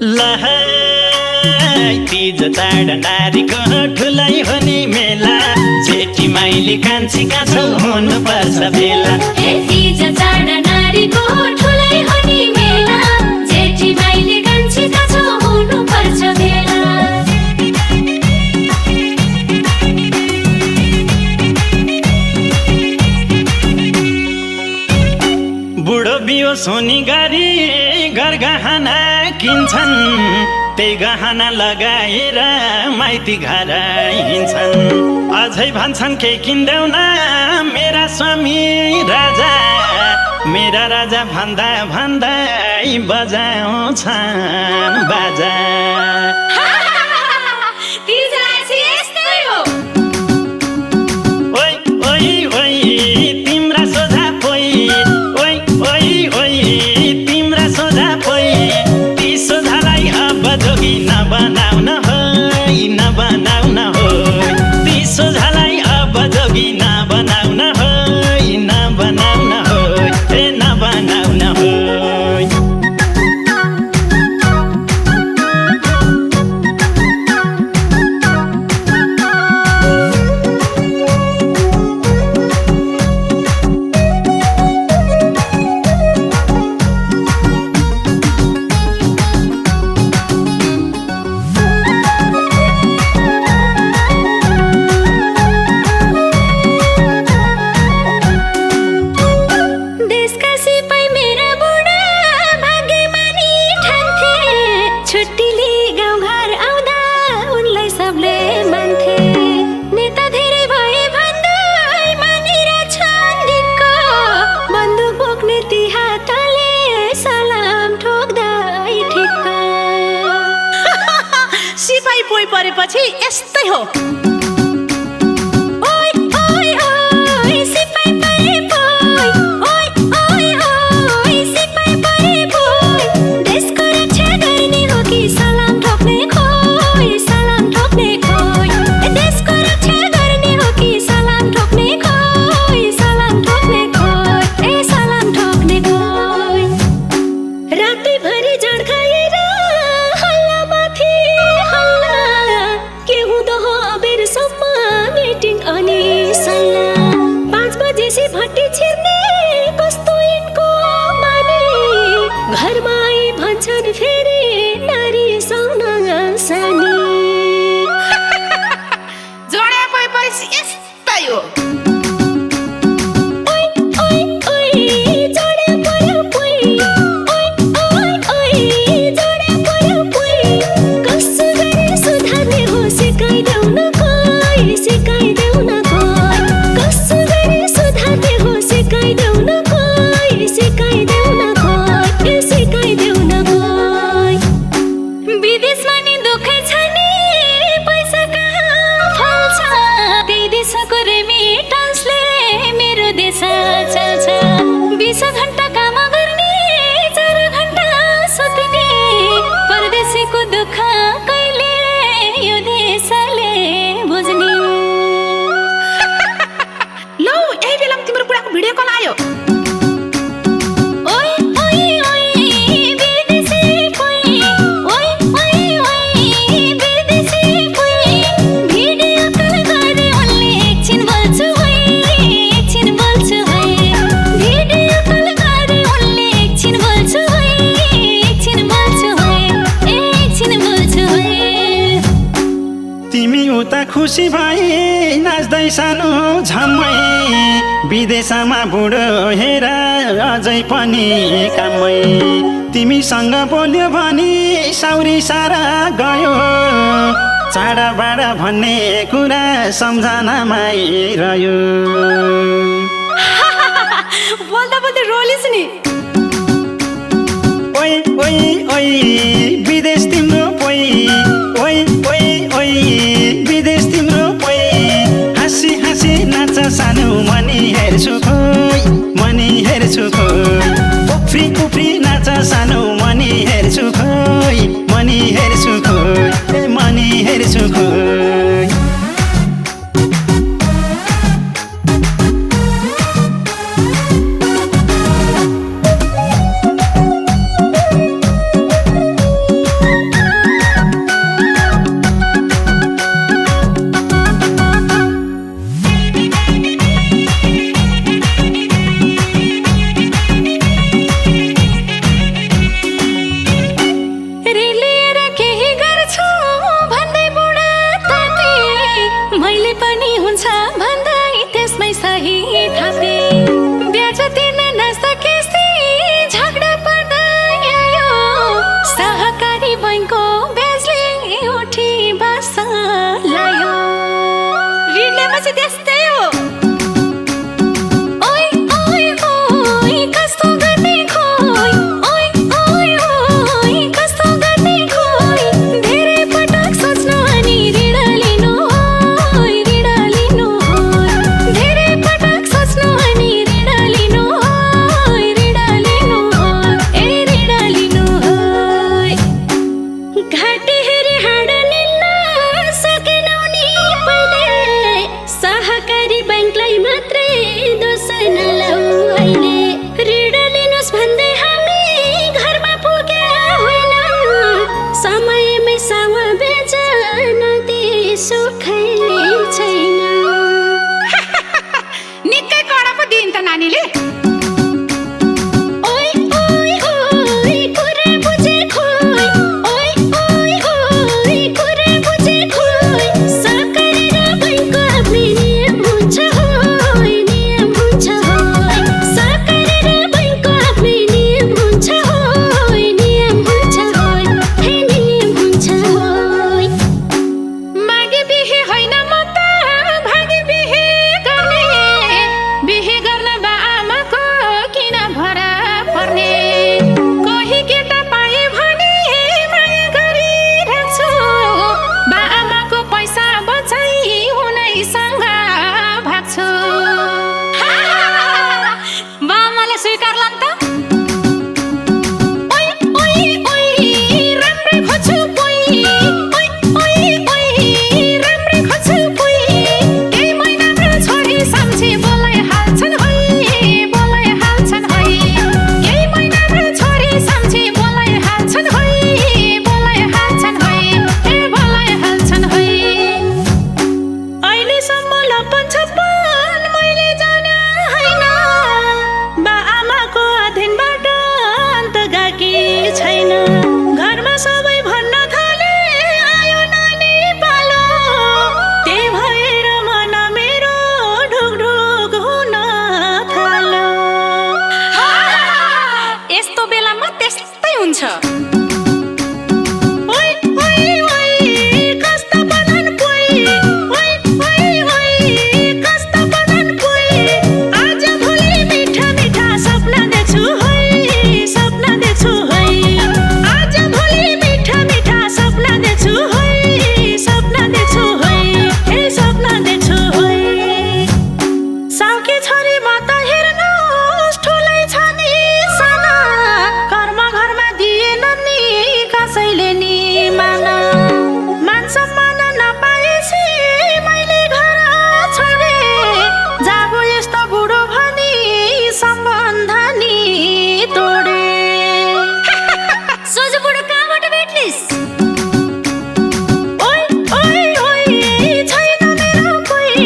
लहै तीज चाड नारीको ठुलै हो नि मेला जेठी माइली कान्छी काछो हुनुपर्छ बेला तीज चाड नारीको ठुलै हो नि मेला जेठी माइली कान्छी काछो हुनुपर्छ बेला बुढो बियो सोनी गरी घर गहना किन्छन् त्यही गहना लगाएर माइती घर हिँड्छन् अझै भन्छन् के किन्देऊ न मेरा स्वामी राजा मेरा राजा भन्दा भन्दै बजाउँछन् बाजा परेपछि यस्तै हो खुसी भई नाच्दै सानो झम्मै विदेशमा बुढो हेर अझै पनि कामै तिमीसँग बोल्यो भने साउरी सारा गयो चाडबाड भन्ने कुरा सम्झनामै रह्यो बोल्दा बोल्दै रोलिस नि ओइ ओइ ओइ विदेश तिम्रो पोइ ओइ ओइ ओइ विदेश तिम्रो पोइ हाँसी हाँसी नाच सानो मनी हेर्छु खोइ मनी हेर्छु खोइ उफ्री उफ्री नाच सानो मनी हेर्छु खोइ मनी हेर्छु खोइ मनी हेर्छु खोइ गाइस ओइ ओइ ओइ छैन मेरो कोही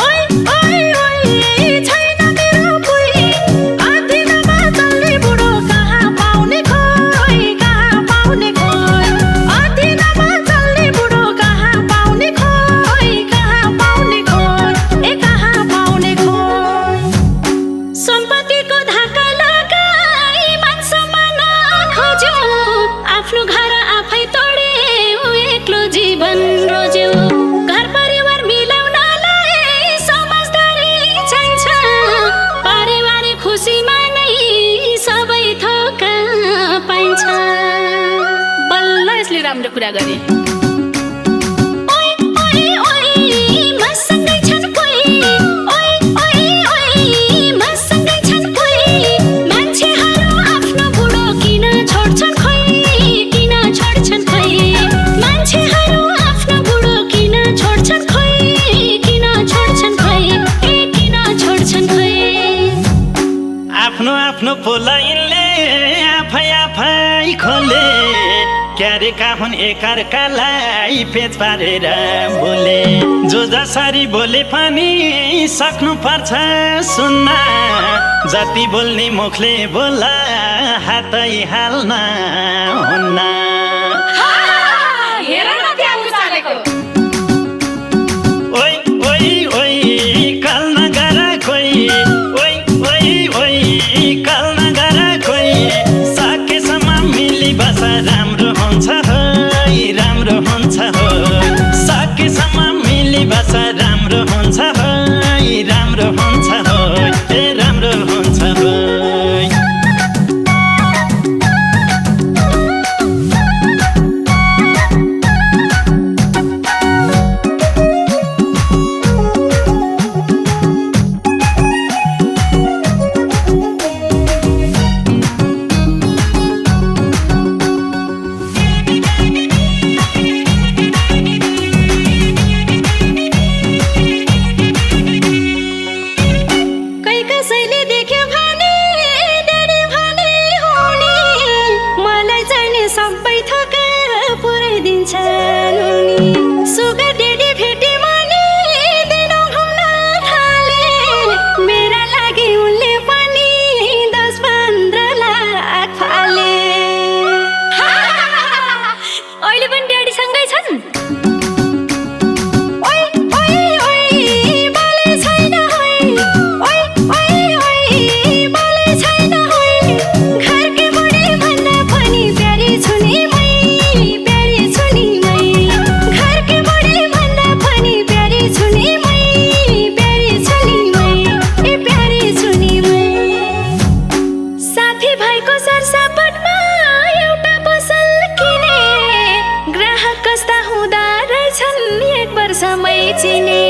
ओइ ओइ ओइ छैन मेरो कोही आदिनमा चल्ने बुढो कहाँ पाउने खोइ आदिनमा चल्ने बुढो कहाँ पाउने खोइ ए कहाँ पाउने खोइ सम्पत्तिको धाका लगाई मान सम्मान खोज्यो आफ्नो घर आफै तोड्यो एक्लो जीवन रोज्यो घर परिवार मिलाउनलाई समझदारी चाहिन्छ पारिवारिक खुसीमा नै सबै थोक पाइन्छ बल्ल यसले राम्रो कुरा गरे ओइ ओइ ओइ मसँगै छन् कोही ओइ ओइ ओइ मसँगै छन् कोही मान्छेहरू आफ्नो बुढो किन छोड्छन् खोइ मान्छेहरू आफ्नो बुढो किन छोड्छन् खोइ आफ्नो आफ्नो पोलाइनले आफै खोले क्यारेका हुन् एकअर्कालाई पेच पारेर बोले जो जसरी बोले पनि सक्नु पर्छ सुन्न जति बोल्ने मुखले बोला हातै हाल्न हुन्न हेर न त्यहाँ उचालेको ओइ ओइ ओइ कल नगर कोही ओइ ओइ ओइ कल नगर कोही सकेसम्म मिली बस राम्रो हुन्छ हो सकेसम्म मिली बस राम्रो हुन्छ हो ए राम्रो हुन्छ हो समय चिने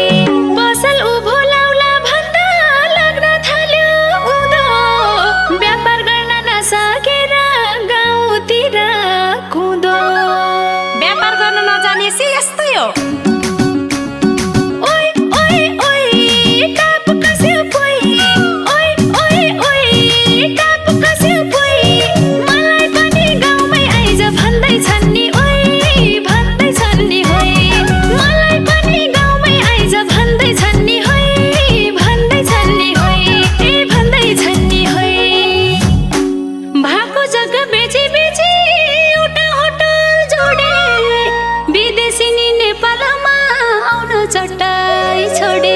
पसल उभो लाउला भन्दा लाग्न थाल्यो उदो व्यापार गर्न नसकेर गाउँतिर कुदो व्यापार गर्न नजानेसी यस्तै हो ओइ ओइ ओइ टाप कस्यो पोइ ओइ ओइ ओइ टाप कस्यो पोइ मलाई पनि गाउँमै आइज भन्दै छन् नि ओइ भन्दै छन् नि होइ मलाई पनि गाउँमै आइज भन्दै छन् नि होइ भन्दै छन् नि होइ ए भन्दै छन् नि होइ भाको जग्गा बेची बेची एउटा होटल जोडे विदेशी नि नेपालमा आउन चट्टाई छोडे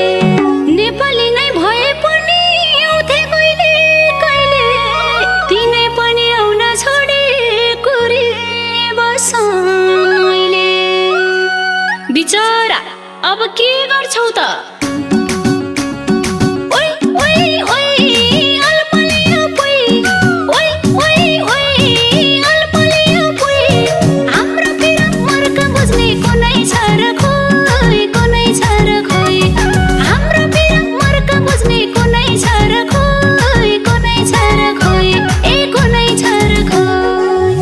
नेपाली नै भए पनि आउँथे कहिले कहिले तिनै पनि आउन छोडे कुरी बसैले बिचरा अब के गर्छौ त ओइ ओइ ओइ अल्पलियो पोइ ओइ ओइ ओइ अल्पलियो पोइ हाम्रो पिरक मर्क बुझ्ने कुनै छ र खोइ कुनै छ र खोइ हाम्रो पिरक मर्क बुझ्ने कुनै छ र खोइ कुनै छ र खोइ ए कुनै छ र खोइ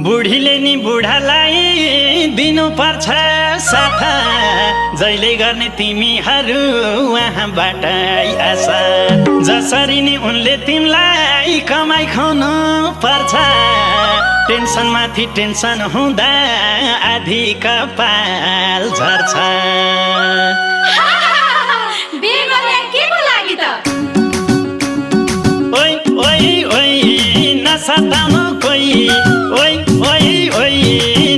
बुढीले नि बुढालाई दिनुपर्छ साथ जहिले गर्ने तिमीहरू उहाँबाट आशा जसरी नि उनले तिमीलाई कमाइ खुवाउनु पर्छ टेन्सन माथि टेन्सन हुँदा आधी कपाल झर्छ ओइ ओइ ओइ नसताउनु कोही ओइ ओइ ओइ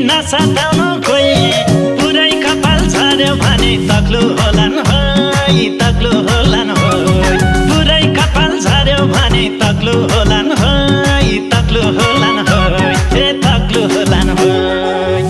नसताउनु कोही पुरै कपाल झर्यो भने तक्लु होलान् होइ तक्लु होलान् होइ पुरै कपाल झर्यो भने तक्लु होलान् होइ तक्लु होलान् होइ ए तक्लु होलान् होइ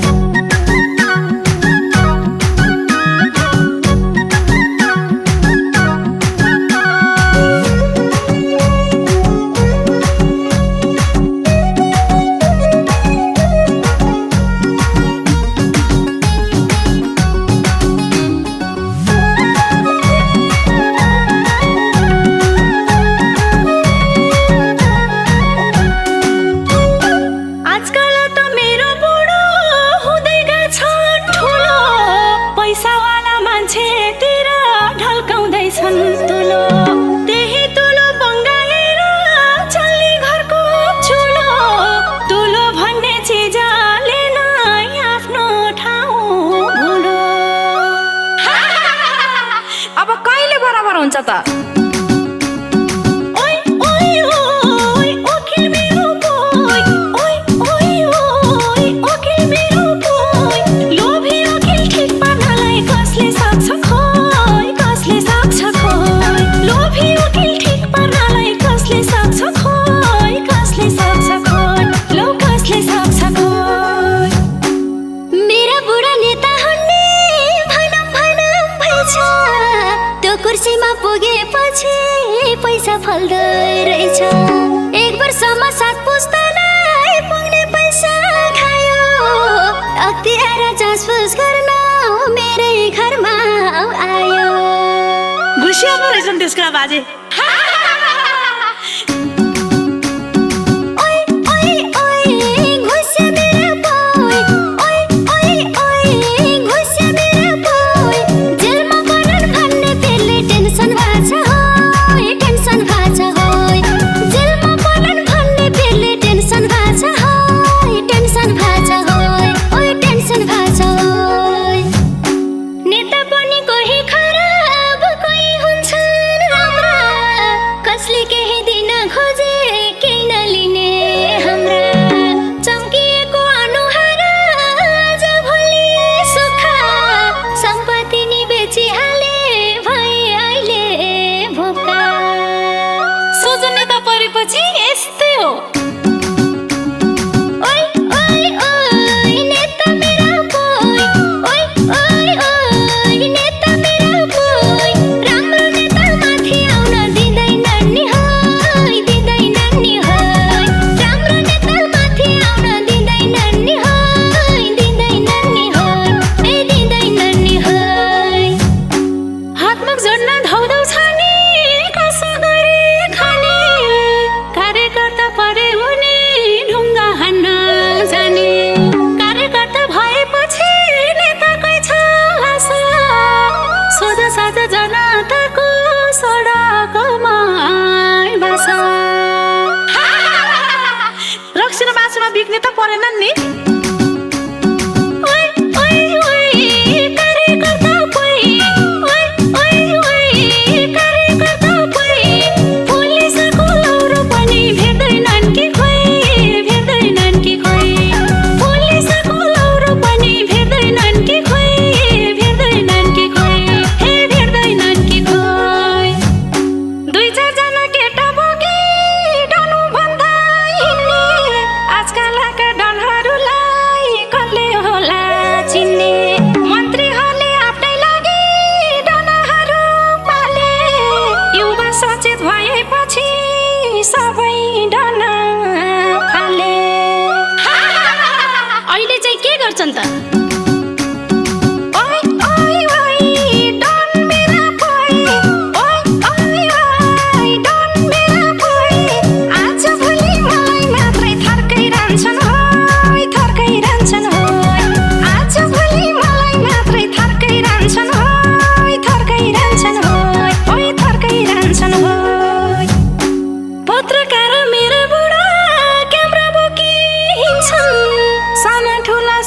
कुर्सीमा पुगेपछि पैसा फल्दै रहेछ एक वर्षमा 7 पुस्तालाई पुग्ने पैसा खायो अख्तियार जासफुस गर्न मेरै घरमा आयो घुसिया पो रहेछन् त्यसका बाजे बिक्ने त परेनन् नि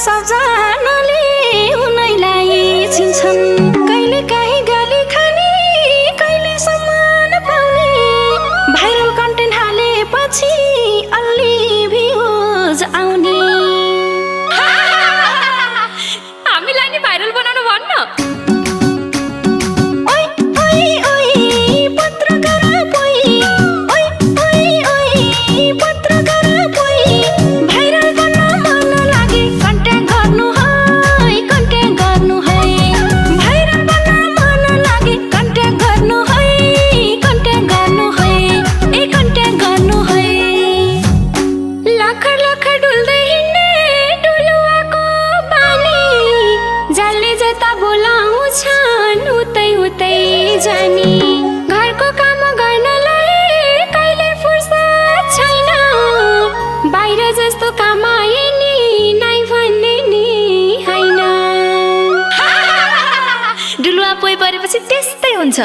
सबजनाले उनैलाई चिन्छन् कहिले काहीँ गाली खाने कहिले सम्मान पाउने भाइरल कन्टेन्ट हालेपछि अलि भ्युज आउने हामीलाई नि भाइरल बनाउनु भन्न ओइ ओइ ओइ पत्रकार पोइ ओइ ओइ ओइ पत्रकार पोइ भाइरल बन्न मन लागे कन्टेन्ट गर्नु है भाइरल बन्न मन लागे कन्टेन्ट गर्नु है ए कन्टेन्ट गर्नु है लखर लखर डुल्दै हिँड्ने डुलुवाको बानी जसले जता बोलाउँछन् उतै उतै जाने घरको काम गर्नलाई कहिले फुर्सद छैन बाहिर जस्तो काम आए नि नाइ भन्ने नि हैन डुलुवा पोइ परेपछि त्यस्तै हुन्छ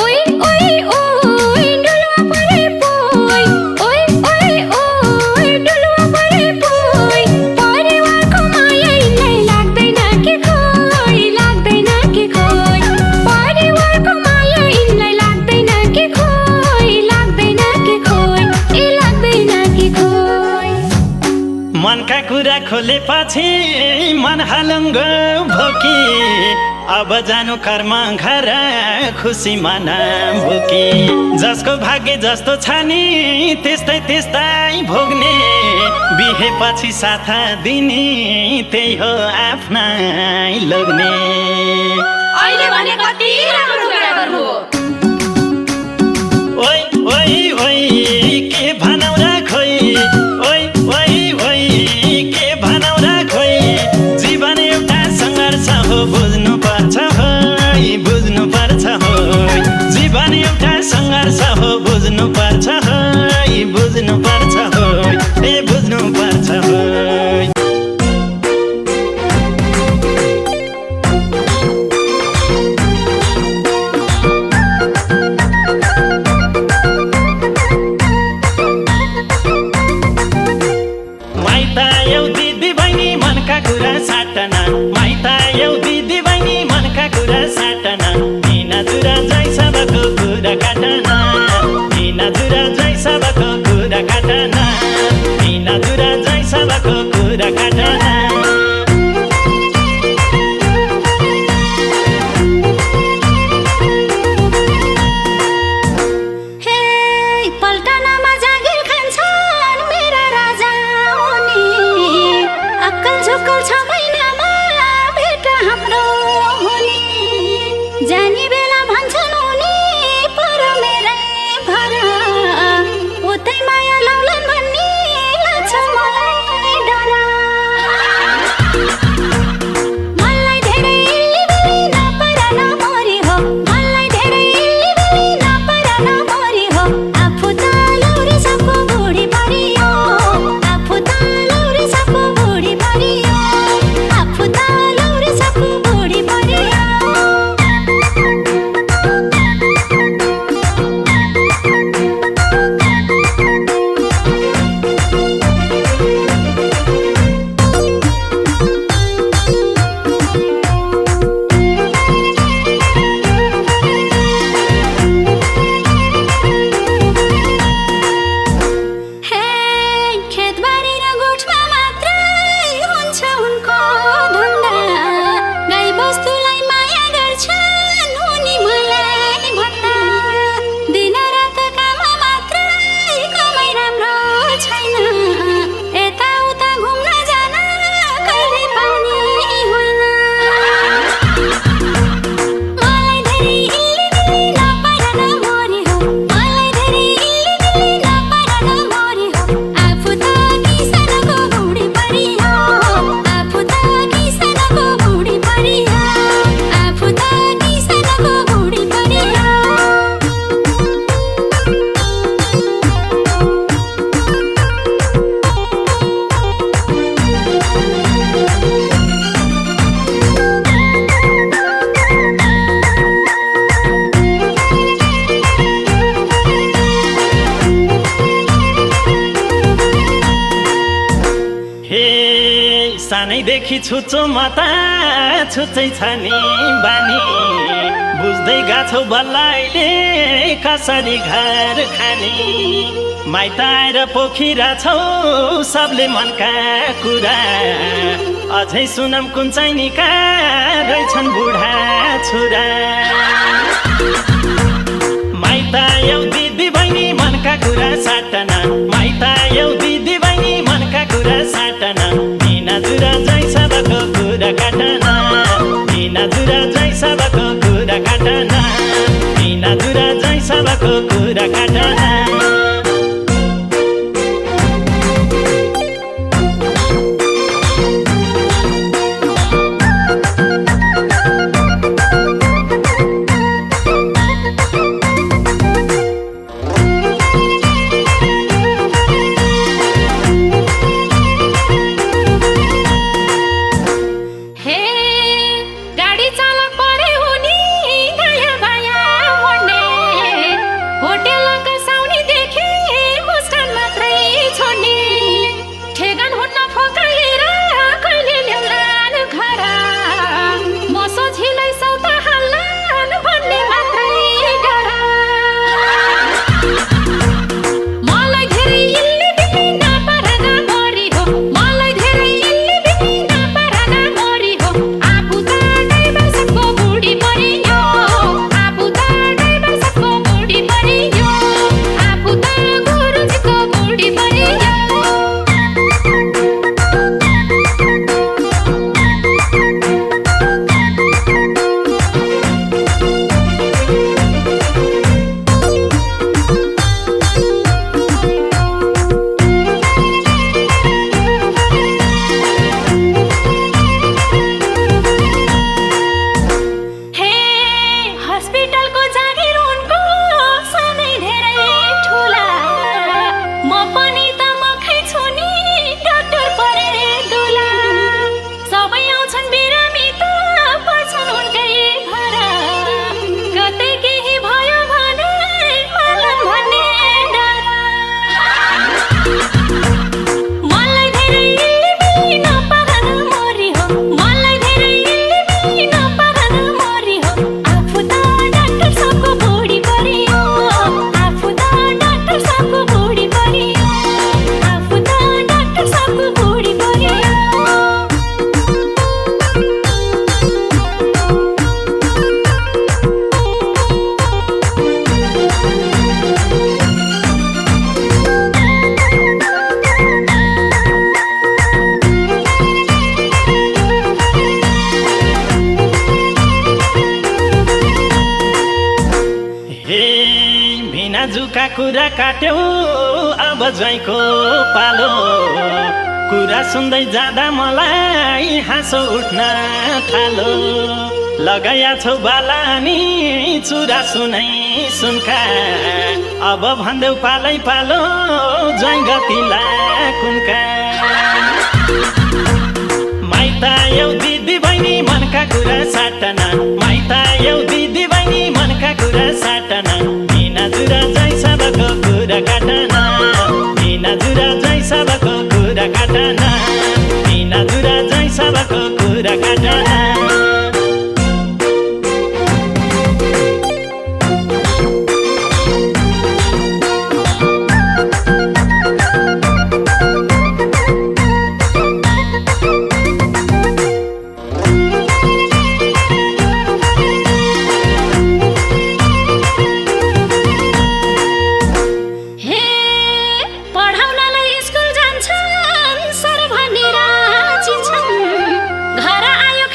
ओइ ओइ ओइ डुलुवा परे पोइ ओइ ओइ ओइ डुलुवा परे पोइ परिवारको माया यिनलाई लाग्दैन कि खोइ परिवारको माया यिनलाई लाग्दैन कि खोइ मनका कुरा खोलेपछि मन हालुङ्ग भोकी अब जानु कर्म घर खुसी मन भोकी जसको भाग्य जस्तो छ नि त्यस्तै भोग्ने बिहेपछि साथ दिने त्यही हो आफ्नै लोग्ने अहिले भने कति राम्रो कुराहरू हो ओइ ओइ ओइ के भनौ र खोइ ओइ ओइ ओइ के भनौ र खोइ जीवन एउटा सङ्घर्ष हो बुझ्नुपर्छ हो जीवन एउटा सङ्घर्ष हो बुझ्नुपर्छ हो ए बुझ्नुपर्छ हो माइता यौ दिदी बहिनी मनका कुरा साटना माइता यौ दिदी बहिनी मनका कुरा साटना मिना जुरा जै सबको कुरा काटना मिना जुरा जै सबको कुरा काटना मिना जुरा जै सबको कुरा काटना हे पल्टनमा जागिर खान्छन् मेरा राजा हुने अक्कल झुक्कल 6 महिनामा भेट हाम्रो हुने जानी बेला भन्छन् उनी पर मेरै भर उतै माया लाउलान् भन्ने लाग्छ मलाई डर हे सानैदेखि छुच्चो म त छुच्चै छ नि बानी बुझ्दै गाछौ बल्ल अहिले कसरी घर खाने माइत आएर पोखिरा छौ सबले मनका कुरा अझै सुनम कुन चाहिँ निका रहेछन् बुढा छोरा माइत आयौ दिदी बहिनी मनका कुरा साटना माइत आयौ दिदी बहिनी मनका कुरा साटना मिना जुरा जै सबको कुरा काटना मिना जुरा जै सबको कुरा काटना मिना जुरा जै सबको कुरा काटना जुका कुरा काट्यौ अब ज्वाइँको पालो कुरा सुन्दै जाँदा मलाई हाँसो उठ्न थालो लगाया छौ बाला नि चुरा सुनै सुनका अब भन्देऊ पालै पालो ज्वाइँ गतिला कुनका माइत आयौ दिदी बहिनी मनका कुरा साटना माइत आयौ दिदी बहिनी मनका कुरा साटना मिना जुरा जै सबको कुरा काटना मिना जुरा जै सबको कुरा काटना मिना जुरा जै सबको कुरा काटना घर आयो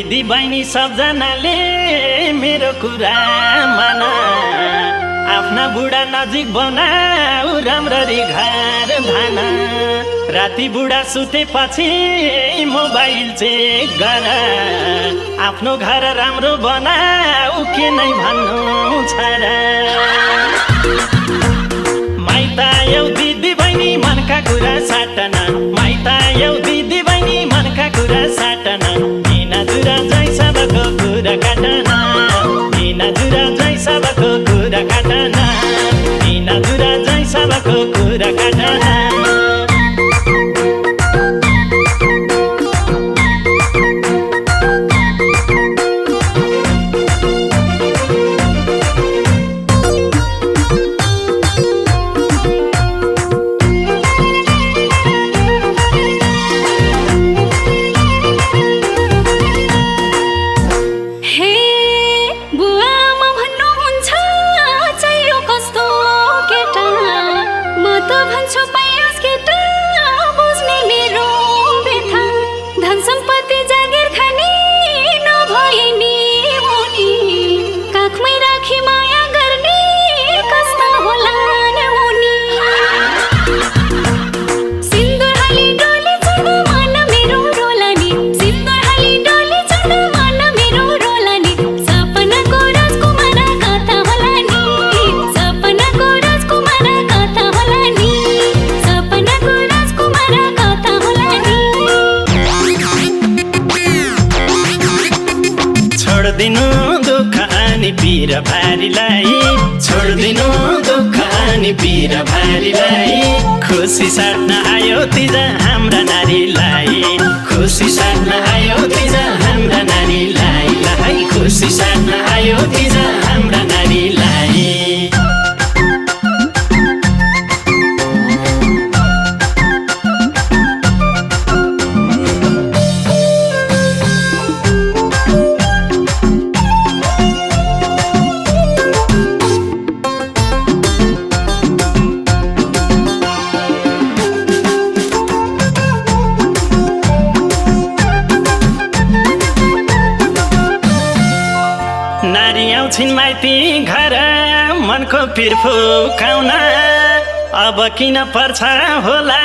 दिदी बहिनी सबजनाले मेरो कुरा मान आफ्ना बुढा नजिक बनाऊ राम्ररी घर धान राति बुढा सुतेपछि मोबाइल चेक गर आफ्नो घर राम्रो बनाऊ के नै भन्नु छ र माइत आयौ दिदी बहिनी मनका कुरा साटन माइत आयौ दिदी बहिनी मनका कुरा साटन मिना जुरा जै सबको कुरा काटन मिना जुरा जै सबको कुरा काटन मिना जुरा जै सबको कुरा काटन छोड्दिनु दुःख अनि पीर भारीलाई छोड्दिनु दुःख अनि पीर भारीलाई खुसी साट्न आयो तिज हाम्रा नारीलाई खुसी साट्न आयो तिज हाम्रा नारीलाई खुसी साट्न आयो तिज हाम्रा नारीलाई नारी आउँछिन् माइती घर मनको पिर फुकाउन अब किन पर्छ होला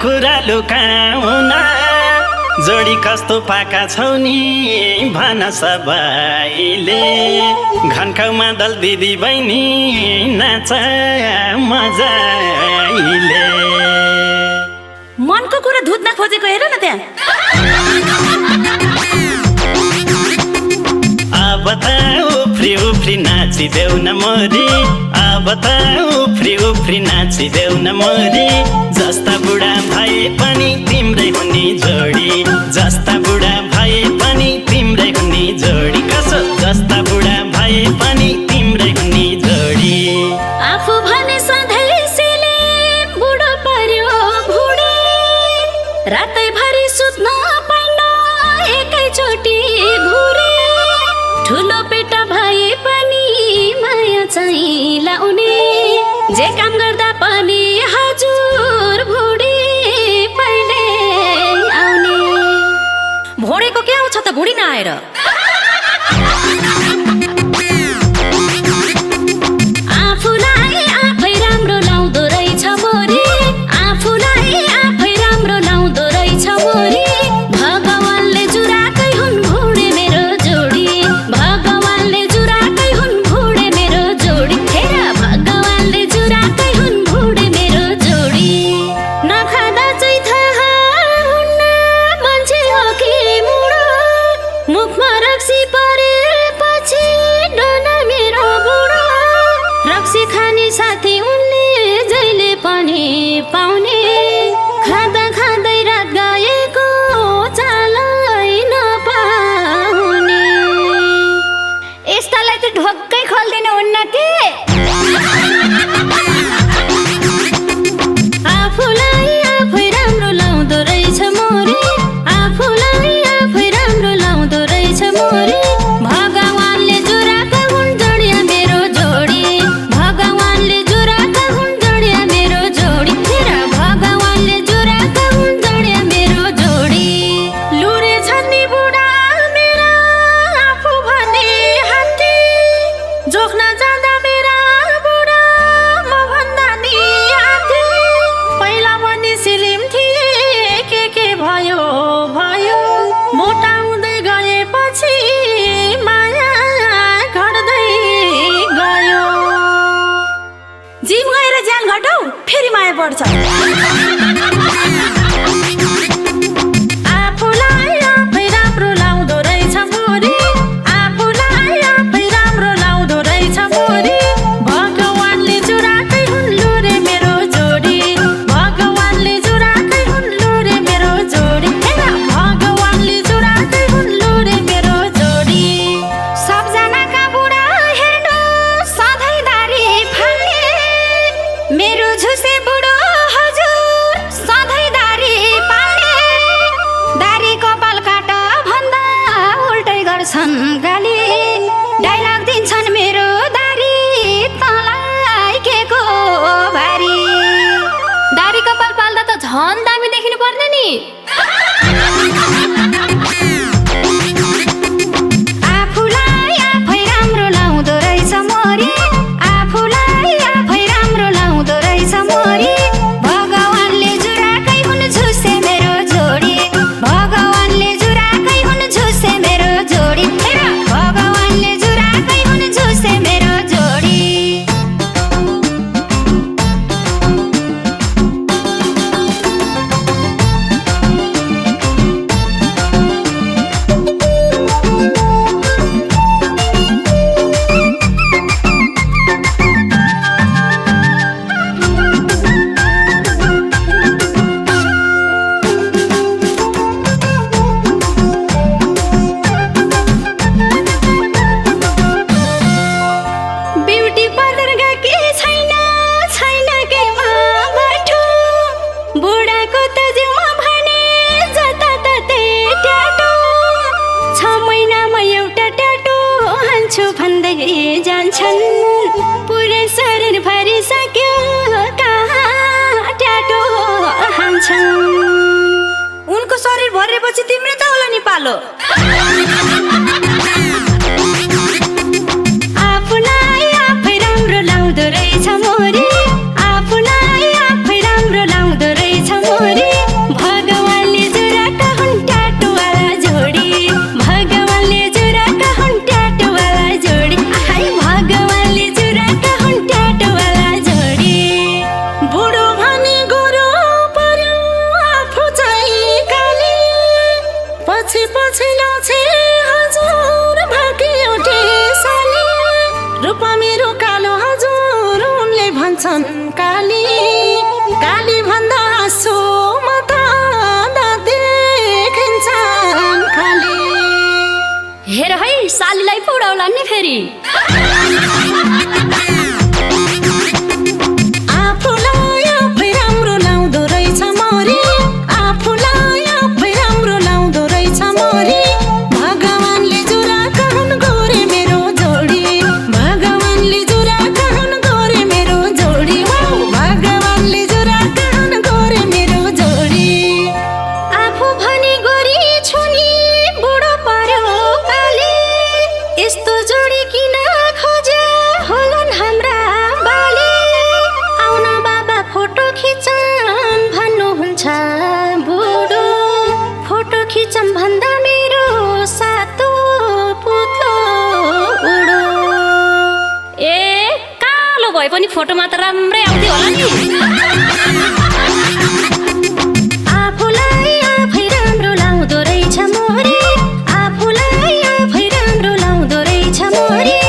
कुरा लुकाउन जोडी कस्तो पाका छौ नि भन सबैले घनकाउमा दल दिदी बहिनी नाच मजाले मनको कुरा धुत्न खोजेको हेर न त्यहाँ अब त उफ्री उफ्री नाचिदेऊ न मोरी अब त उफ्री उफ्री नाचिदेऊ न मोरी जस्ता बुढा भए पनि तिम्रै हुने जोडी जस्ता बुढा भए पनि तिम्रै हुने जोडी कसो जस्ता बुढा भए पनि तिम्रै हुने जोडी आफू भने सधैँले बुढो पर्यो भुडे रातैभरि सुत्न पाइन एकैचोटि घुरे ठुलो पेटा भए पनि माया चाहिँ लाउने जे काम गर्दा पनि हजुर भुडी पहिले आउने भोडेको के आउँछ त भुडी नआएर आफूलाई आफै राम्रो लाउँदो रहेछ मोरी आफूलाई आफै राम्रो लाउँदो रहेछ मोरी भगवानले जुराकै हुन् भुडे मेरो जोडी भगवानले जुराकै हुन् भुडे मेरो जोडी हेर भगवानले जुराकै हुन् भुडे मेरो जोडी नखाँदा चाहिँ थाहा हुन्न मान्छे हो कि मुडो मुखमा सिलिम थिए के भयो भयो मोटाउँदै गएपछि माया घट्दै गयो जिम गएर ज्यान घटौ फेरि माया बढ्छ आफूलाई आफै राम्रो लाउँदो रहेछ मोरी आफूलाई आफै राम्रो लाउँदो रहेछ मोरी भगवानले जुराकै हुन्लु रे मेरो जोडी भगवानले जुराकै हुन्लु रे मेरो जोडी हेर भगवानले जुराकै हुन्लु रे मेरो जोडी सबजनाका बुढा हेर्नु सधैँ दारी फाल्ने मेरो झुसे बुढो हजुर सधैँ दारी पाल्ने दारी कपाल काट भन्दा उल्टै गर्छन् गाली डाइलग दिन्छन् मेरो दारी तँलाई के को भारी दारी कपाल पाल्दा त झन् दामी देखिनु पर्ने नि आफूलाई आफै राम्रो लाउँदो रहेछ मोरी आफूलाई आफै राम्रो लाउँदो रहेछ मोरी भगवानले जुराकै हुन् झुसे मेरो जोडी भगवानले जुराकै हुन् झुसे मेरो जोडी हेर भगवानले जुराकै हुन् झुसे मेरो जोडी ब्युटी पार्लर गएकी छैन छैन केमा बाटो बुढाको त जिउमा भने जताततै ट्याटो 6 महिनामा एउटा ट्याटो हाल्छु भन्दै जान्छन् पुरै शरीर भरिसक्यो कहाँ ट्याटो हाल्छन् उनको शरीर भरेपछि तिम्रो त होला नि पालो आफूलाई आफै राम्रो लाउँदो रहेछ मोरी आफूलाई आफै राम्रो लाउँदो रहेछ मोरी भगवानले जुराका हुन् ट्याटोवाला जोडी भगवानले जुराका हुन् ट्याटोवाला जोडी हाय भगवानले जुराका हुन् ट्याटोवाला जोडी बुढो भने गोरो पर्यो आफू चाहिँ काली पछि पछि नाचे हजुर भागी उठे साली रूपा मेरो कालो हजुर उनले भन्छन् काली काली भन्दा आँसु माता देखिन्छन् खाली हेर है सालीलाई पुडाउला नि फेरि आफूलाई आफै राम्रो लाउँदो रहेछ मोरी आफूलाई आफै राम्रो लाउँदो रहेछ मोरी भगवानले जुराका हुन् गोरे मेरो जोडी भगवानले जुराका हुन् गोरे मेरो जोडी भगवानले जुराका हुन् गोरे मेरो जोडी आफू भनी गोरी छुनी बुढो पर्यो काली यस्तो जोडी किन खोजे होलान् हाम्रा बाली आउन बाबा फोटो खिचौँ भन्नुहुन्छ बुढो फोटो खिचौँ भन्दा मेरो सातो पुत्लो उडो ए कालो भए पनि फोटोमा त राम्रै आउँथ्यो होला नि आफूलाई आफै राम्रो लाउँदो रहेछ मोरी आफूलाई आफै राम्रो लाउँदो रहेछ मोरी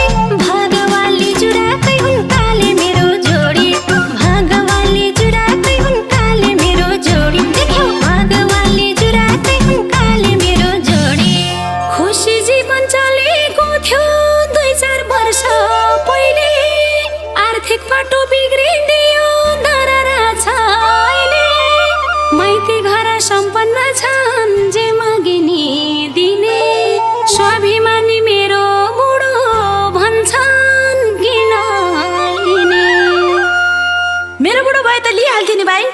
भगवानले जुराकै हुन् काले मेरो जोडी भगवानले जुराकै हुन् काले मेरो जोडी देख्यौ भगवानले जुराकै हुन् काले मेरो जोडी खुसी जीवन चलेको थियो 2-4 वर्ष पहिले आर्थिक बाटो बिग्रिदियो दरारा छ अहिले माइती घर सम्पन्न छन् जे मगिनी दिने स्वाभिमानी मेरो बुढो भन्छन् किन लिने मेरो बुढो भए त लिइहाल्थ्यो नि भाइ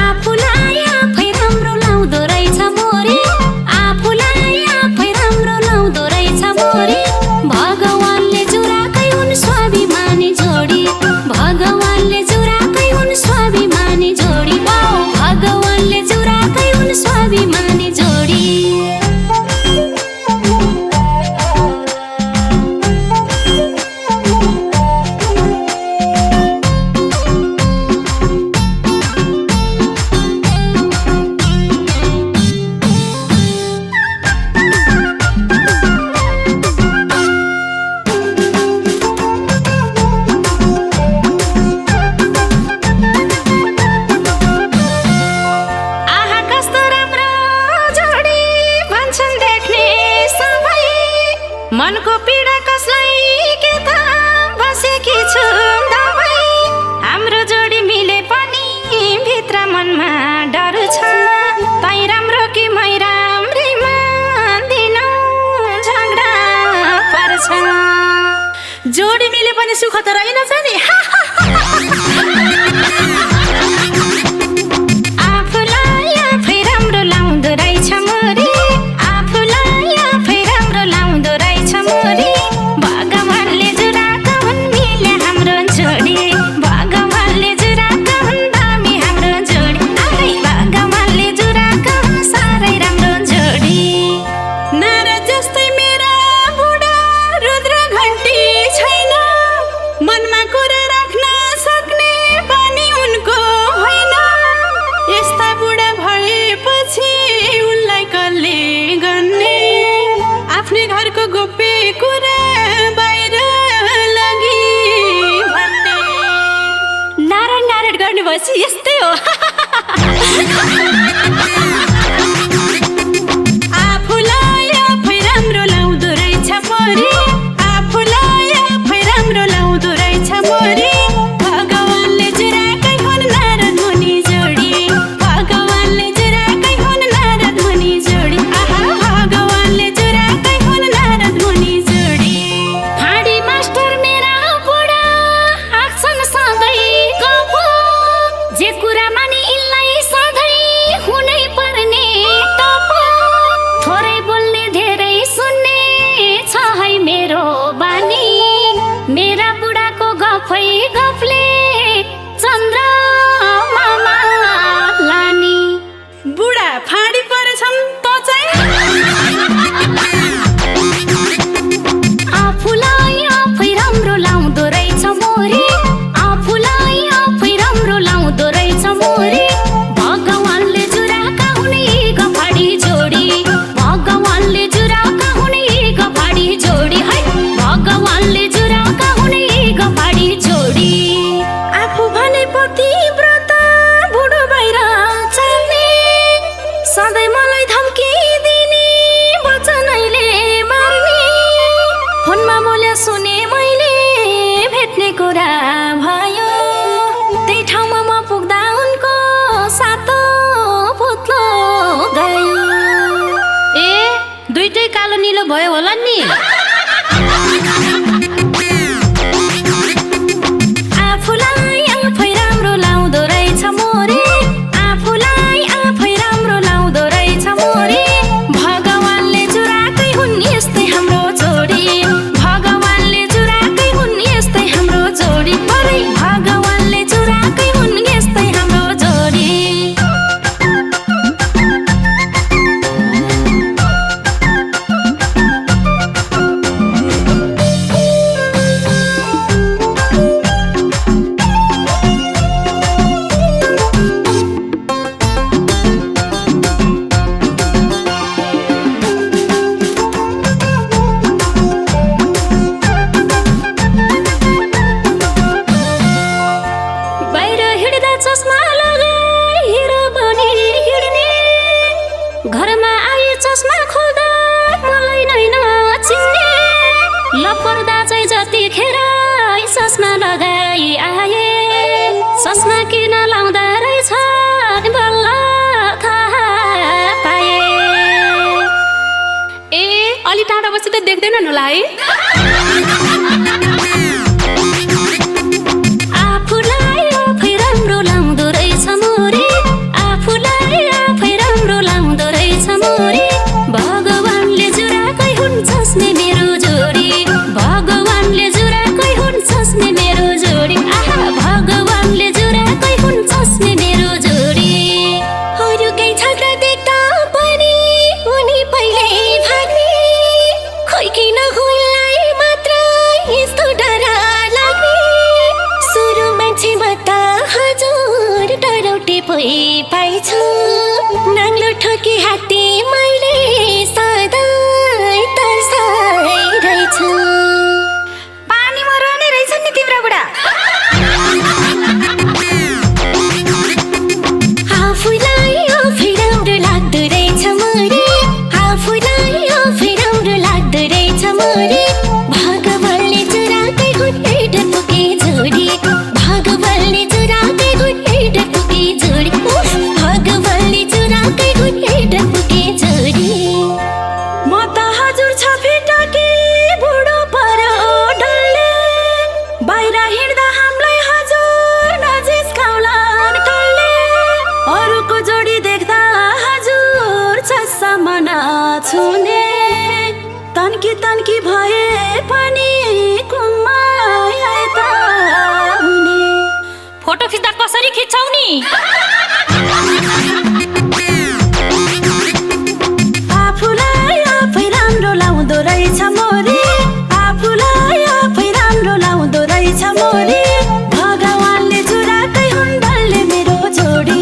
आफूलाई आफै राम्रो लाउँदो रहेछ मोरी आफूलाई आफै राम्रो लाउँदो रहेछ मोरी भगवानले जुराकै हुन् स्वाभिमानी जोडी पनि सुख त रहेनछ नि आफूलाई आफै राम्रो लाउँदो रहेछ मोरी आफूलाई आफै राम्रो लाउँदो रहेछ मोरी भगवानले जुराका हुन् मिले हाम्रो जोडी भगवानले जुराका हुन् दामी हाम्रो जोडी आफै भगवानले जुराका हुन् साह्रै राम्रो जोडी नारद जस्तै मेरा बुढा रुद्र घन्टी छैन मनमा कुरा राख्न सक्ने बानी उनको होइन यस्ता बुढा भएपछि उनलाई कसले गर्ने आफ्नै घरको गोप्य कुरा बाहिर लगी भन्ने नारायण नारायण गर्नुभएपछि यस्तै हो आफूलाई आफै राम्रो लाउँदो रहेछ मोरी आफूलाई आफै राम्रो लाउँदो रहेछ मोरी भगवानले जुराकै हुन् नारद मुनि जोडी भगवानले जुराकै हुन् नारद मुनि जोडी आहा भगवानले जुराकै हुन् नारद मुनि जोडी फाडी मास्टर मेरा बुढा आँक्छन् सधैँ गफ जे कुरा माने यिनलाई सधैँ हुनै पर्ने टप थोरै बोल्ने धेरै सुन्ने छ है मेरो बानी मेरा बुढाको गफै गफले चन्द्रमामा लानी बुढा फाडी परेछन् त चाहिँ आफूलाई आफै राम्रो लाउँदो रहेछ मोरी आफूलाई आफै राम्रो लाउँदो रहेछ मोरी भगवानले जुराका हुन् यी गफाडी जोडी भगवानले जुराका हुन् यी गफाडी जोडी है भगवानले जुराका हुन् यी गफाडी जोडी आफू भने पतिव्रत बुढो बाहिर चल्ने सधैँ मलाई धम्की दिने वचनैले मार्ने फोनमा बोले सुने मैले भेट्ने कुरा भयो त्यही ठाउँमा म पुग्दा उनको सातो पुत्लो गयो ए दुईटै कालो निलो भयो होला नि आफूलाई आफै राम्रो लाउँदो रहेछ मोरी आफूलाई आफै राम्रो लाउँदो रहेछ मोरी भगवानले जुराकै हुन् यस्तै हाम्रो जोडी भगवानले जुराकै हुन् यस्तै हाम्रो जोडी परै भगवानले जुराकै हुन् यस्तै हाम्रो जोडी बाहिर हिँड्दा चस्मा लगाई हिँड पनि हिँड्ने घरमा आए चस्मा खोल्दा मलाई नै नचिन्ने लपर्दा चाहिँ जतिखेर चस्मा लगाई आए चस्मा किन लाउँदा रहेछ बल्ल थाहा पाए ए अलि टाढा बसी त देख्दैनन् होला है आफूलाई आफै राम्रो लाउँदो रहेछ मोरी आफूलाई आफै राम्रो लाउँदो रहेछ मोरी भगवानले जुराकै हुन् चस्ने मेरो जोडी भगवानले जुराकै हुन् चस्ने मेरो जोडी आहा भगवानले जुराकै हुन् चस्ने मेरो जोडी अरूकै छाता देख्दा पनि उनी पहिले भाग्ने खोइ किन उनलाई मात्र यस्तो डर लाग्ने सुरु मान्छेमा त हजुर डराउटे पै पाइछु नाङ्लो ठोकी हात्ती मैले सधैँ तर्साइरहेछु पानीमा रहने रहेछन् नि तिम्रो बुढा आफूलाई आफै राम्रो लाग्दो रहेछ मोरी आफूलाई आफै राम्रो लाग्दो रहेछ मोरी भगवानले जुराकै हुन् एउटा पुगे जोडी भगवानले जुराकै हुन् एउटा पुगे जोडी भगवानले जुराकै हुन् एउटा पुगे जोडी आफूलाई आफै राम्रो लाउँदो रहेछ मोरी आफूलाई आफै राम्रो लाउँदो रहेछ मोरी भगवानले जुराकै हुन् डल्ले मेरो जोडी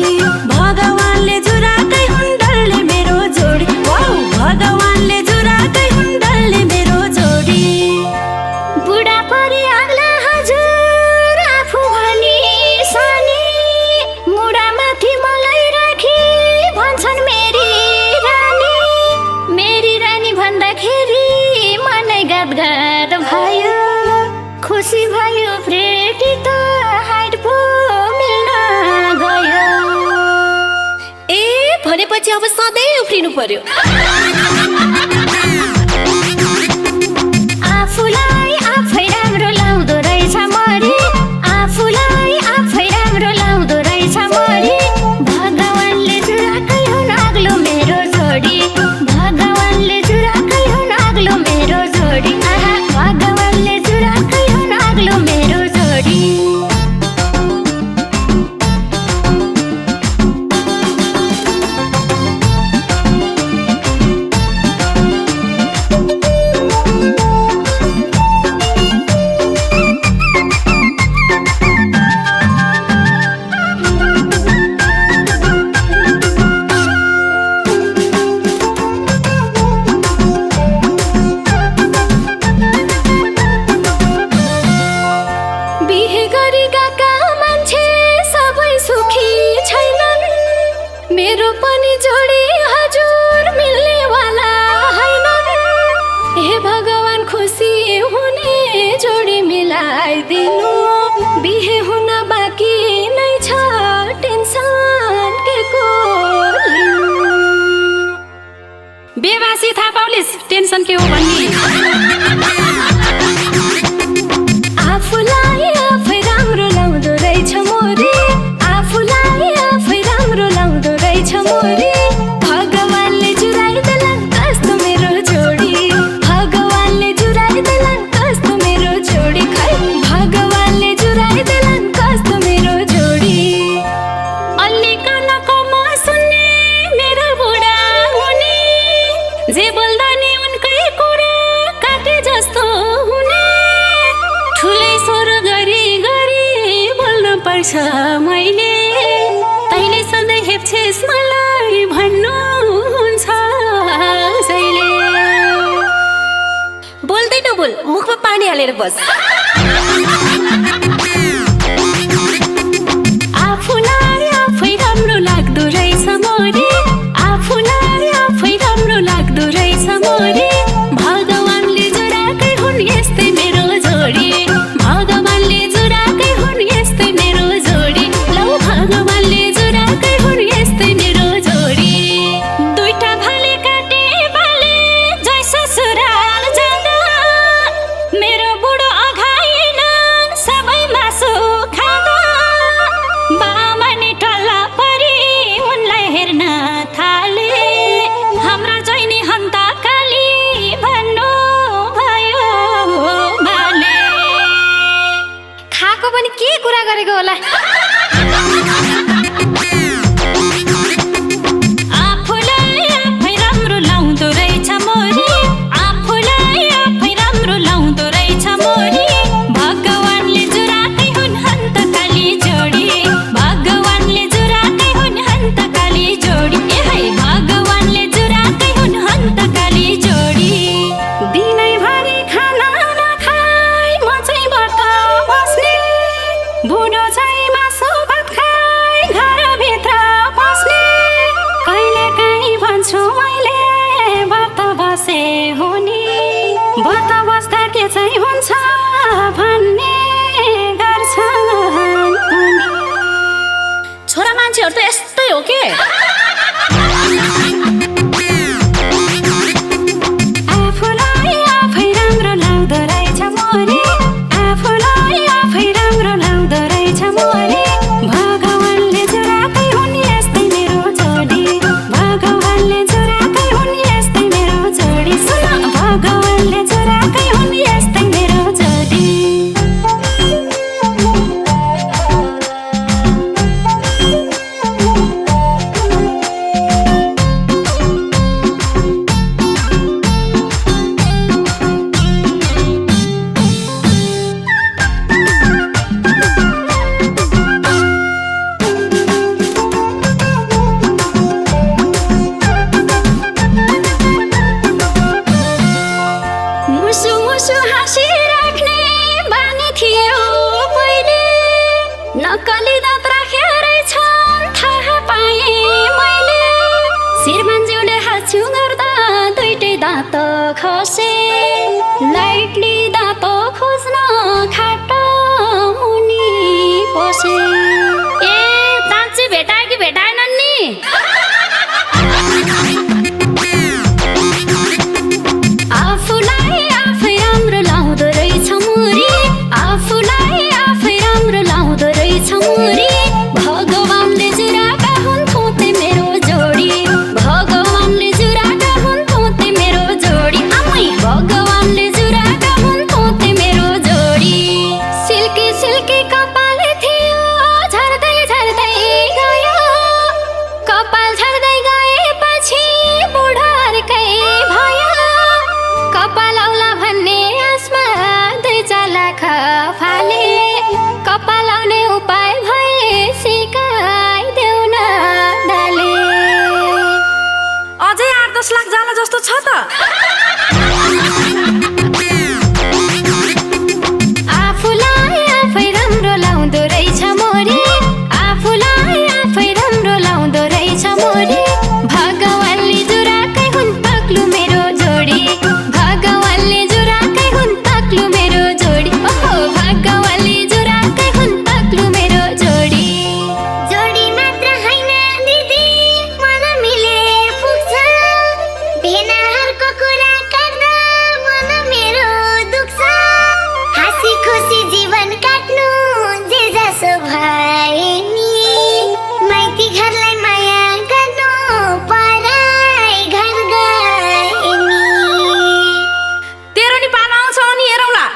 भगवानले जुराकै हुन् डल्ले मेरो जोडी वाउ भगवानले जुराकै हुन् डल्ले मेरो जोडी बुढा परी आग्ला हजुर आफू भनी सानी मुढामाथि मलाई राखी भन्छन् मेरी रानी भन्दाखेरि मनै गात भयो खुसी भयो प्रेटी त हाइट पो मिल्न गयो ए भनेपछि अब सधैँ उफ्रिनु पर्यो आफूलाई आफै राम्रो लाउँदो रहेछ मरी आफूलाई आफै राम्रो लाउँदो रहेछ मरी भगवानले जुराकै हुन् अग्लो मेरो जोडी भगवानले जुराकै हुन् अग्लो मेरो जोडी आहा भगवानले जुराकै हुन् अग्लो मेरो जोडी बिहे गरी गएका मान्छे सबै सुखी छैनन् मेरो पनि जोडी हजुर मिल्नेवाला हैनन् हे भगवान खुसी हुने जोडी मिलाइदिनु बिहे हुन बाँकी नै छ टेन्सन के को लिनु बेवासी थाहा पाउलिस् टेन्सन के हो भन्ने आफूलाई आफै राम्रो लाउँदो रहेछ मोरी आफूलाई आफै राम्रो लाउँदो रहेछ मोरी भगवानले जुराइदेलान् कस्तो मेरो जोडी भगवानले जुराइदेलान् कस्तो मेरो जोडी खै भगवानले जुराइदेलान् कस्तो मेरो जोडी अलि कानको म सुन्ने मेरो बुढा हुने जे बोल्दा नि उनकै कुरा काटे जस्तो हुने ठुलै स्वर गरी बोल्नु पर्छ मैले तैँले सधैँ हेप्छेस् मलाई भन्नुहुन्छ जहिले बोल्दै नबोल मुखमा पानी हालेर बस आफूलाई आफै राम्रो लाग्दो रहेछ मोरी आफूलाई आफै राम्रो लाग्दो रहेछ मोरी भगवानले जुराकै हुन् यस्तै मेरो जोडी भगवानले जुराकै हुन् यस्तै मेरो जोडी लौ भगवानले जुराकै हुन् यस्तै मेरो जोडी दुईटा भाले काटे भाले जय ससुराल जाँदा मेरो बुढो अघाइन सबै मासु खाँदा बामनी टल्ला परी उनलाई हेर्न थाले हाम्रा जैनी हन्ता काली भन्नु भयो बाले खाएको पनि के कुरा गरेको होला आफूलाई आफै राम्रो लाउँदो रहेछ मोरी आफूलाई आफै राम्रो लाउँदो रहेछ मोरी भगवानले जुराकै हुन् हन्त काली जोडी भगवानले जुराकै हुन् हन्त काली जोडी ए है भगवानले जुराकै हुन् हन्त काली जोडी दिनैभरि खाना नखाई म चाहिँ व्रत बस्ने बुढो चाहिँ मासु भात खाई घरभित्र बस्ने कहिलेकाहीँ भन्छु मैले व्रत बसे हुने व्रत बस्दा के चाहिँ हुन्छ भन्ने गर्छन् उनी। छोरा मान्छेहरू त यस्तै हो के आफूलाई आफै राम्रो लाग्दो रहेछ मोरी आफूलाई आफै राम्रो लाग्दो रहेछ मोरी भगवानले जुराकै हुन् यस्तै मेरो जोडी भगवानले जुराकै हुन् यस्तै मेरो जोडी सुन भगवानले जुराकै हुन् यस्तै मेरो जोडी 8-10 लाख जाला जस्तो छ त आफूलाई आफै राम्रो लाउँदो रहेछ मोरी आफूलाई आफै राम्रो लाउँदो रहेछ मोरी भगवानले जुराकै हुन् तक्लु मेरो जोडी भगवानले जुराकै हुन् तक्लु मेरो जोडी ओहो भगवानले जुराकै हुन् तक्लु मेरो जोडी जोडी मात्र हैन दिदी मन मिले पुग्छ भेनाहरुको कुरा गर्दा मन मेरो दुख्छ हाँसी खुसी जीवन काट्नु जे जसो भए नि माइती घरलाई माया गर्नु पराई घर गए नि तेरो नि पालो आउँछ अनि हेरौँला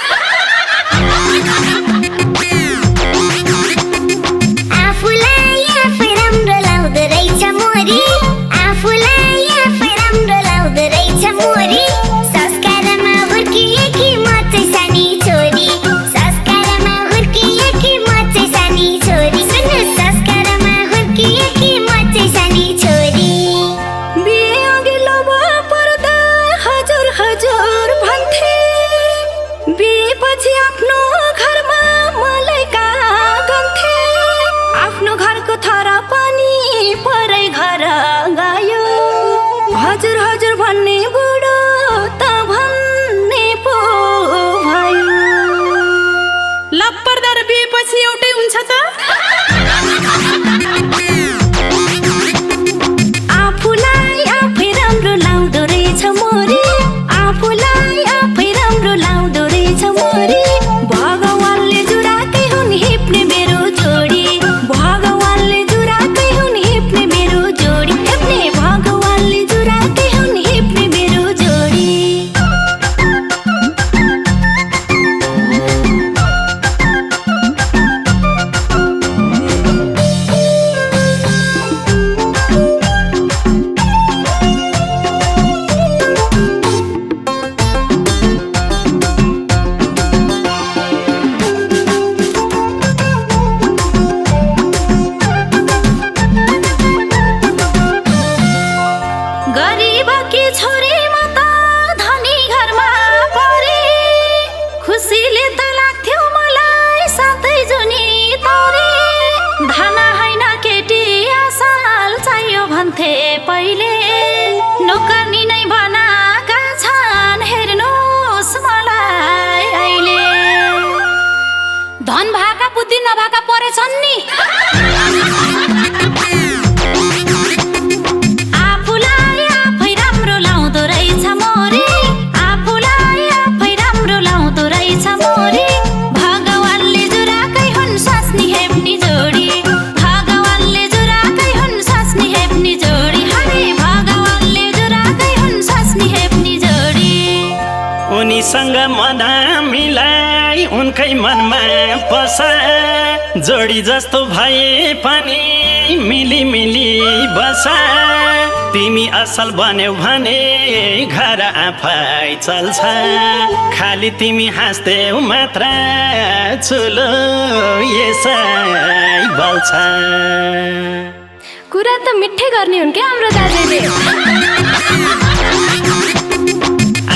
आफूलाई आफै राम्रो लाउँदो रहेछ मोरी आफूलाई आफै राम्रो लाउँदो रहेछ मोरी संस्कारमा हुर्किएकी म चाहिँ सानी छोरी संस्कारमा हुर्किएकी म चाहिँ सानी छोरी सुन्नु संस्कारमा हुर्किएकी म चाहिँ सानी छोरी बिहे अघिल्लो पर्दा हजुर हजुर भन्थे बिहेपछि आफ्नो घरमा मलाई कहाँ गन्थे आफ्नो घरको थरा पनि परै घर गयो हजुर हजुर भन्ने बुढो त भन्ने पो भयो लप्परदार बिहेपछि एउटै हुन्छ त आफूलाई आफै राम्रो लाउँदो रहेछ मोरी आफूलाई आफै राम्रो लाउँदो रहेछ मोरी भगवानले जुराकै हुन् हिप्ने मेरो जोडी भगवानले जुराकै हुन् हिप्ने मेरो जोडी हेप्ने भगवानले जुराकै हुन् हिप्ने मेरो जोडी गरिबकी छोरी म त धनी घरमा परे खुसीले त लाग्थ्यो मलाई साथै जुनी तरे धना हैन केटी असल चाहियो भन्थे पहिले नोकर्नी नै बनाएका छन् हेर्नुहोस् मलाई अहिले धन भाका बुद्धि नभाका परेछन् नि आफूलाई आफै राम्रो लाउँदो रहेछ मोरी आफूलाई आफै राम्रो लाउँदो रहेछ मोरी भगवानले जुराकै हुन् सास्नी हेप्नी जोडी भगवानले जुराकै हुन् सास्नी हेप्नी जोडी हरे भगवानले जुराकै हुन् सास्नी हेप्नी जोडी उनीसँग मना मिलाई उनकै मनमा बसा जोडी जस्तो भए पनि मिली मिली बसा तिमी असल बन्यौ भने घर आफै चल्छ खाली तिमी हाँस्देऊ मात्र चुलो यसै बल्छ कुरा त मिठै गर्ने हुन् क्या हाम्रो दाजुले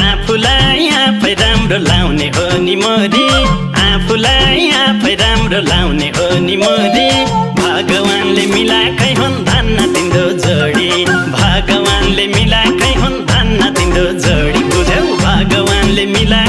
आफूलाई आफै राम्रो लाउने हो नि मोरी आफूलाई आफै राम्रो लाउने हो नि मोरी भगवानले मिलाएकै हुन् धन्न तिम्रो जोडी भगवानले मिलाएकै हुन् धन्न तिम्रो जोडी बुझ्यौ भगवानले मिला